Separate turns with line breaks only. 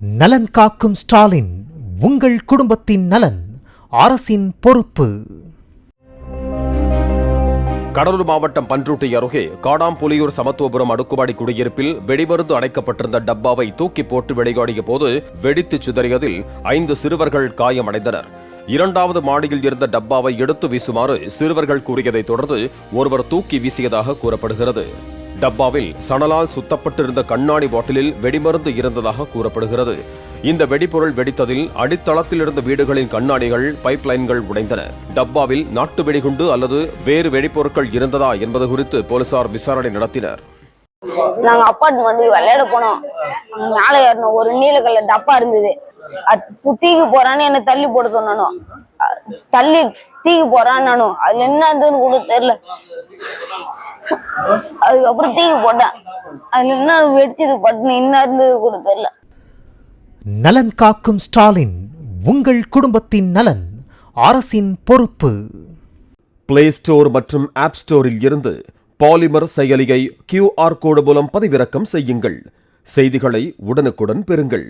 நலன் காக்கும் ஸ்டாலின், உங்கள் குடும்பத்தின் நலன் அரசின் பொறுப்பு.
கடலூர் மாவட்டம் பன்ருட்டி அருகே காடாம்புலியூர் சமத்துவபுரம் அடுக்குமாடி குடியிருப்பில் வெடிமருந்து அடைக்கப்பட்டிருந்த டப்பாவை தூக்கி போட்டு விளையாடிய போது வெடித்து சிதறியதில் 5 சிறுவர்கள் காயமடைந்தனர். 2வது மாடியில் இருந்த டப்பாவை எடுத்து வீசுமாறு சிறுவர்கள் கூறியதை தொடர்ந்து ஒருவர் தூக்கி வீசியதாக கூறப்படுகிறது. டப்பாவில் சணலால் சுத்தப்பட்டிருந்த கண்ணாடி பாட்டிலில் வெடிமருந்து இருந்ததாக கூறப்படுகிறது. இந்த வெடிபொருள் வெடித்ததில் அடித்தளத்தில் இருந்த வீடுகளின் கண்ணாடிகள், பைப் லைன்கள் உடைந்தன. டப்பாவில் நாட்டு வெடிகுண்டு அல்லது வேறு வெடிப்பொருட்கள் இருந்ததா என்பது குறித்து போலீசார் விசாரணை நடத்தினர்.
நாங்க அப்பார்ட்மெண்ட் விளையாட போனோம். மேல ஏறணும், ஒரு நீல கலர் டப்பா இருந்தது. தீக்கு போறான்னு என்ன தள்ளி போட சொன்னனும், தள்ளி தீக்கு போறான்னு நானும் அதுல என்ன இருந்ததுன்னு கூட தெரியல. அதுக்கப்புறம் தீக்கு போட்டேன், அதுல என்ன வெடிச்சது பட்டுன்னு என்ன இருந்தது கூட தெரியல.
நலன் காக்கும் ஸ்டாலின், உங்கள் குடும்பத்தின் நலன் அரசின் பொறுப்பு.
பிளே ஸ்டோர் மற்றும் ஆப் ஸ்டோரில் இருந்து பாலிமர் செயலியை QR கோடு மூலம் பதிவிறக்கம் செய்யுங்கள். செய்திகளை உடனுக்குடன் பெறுங்கள்.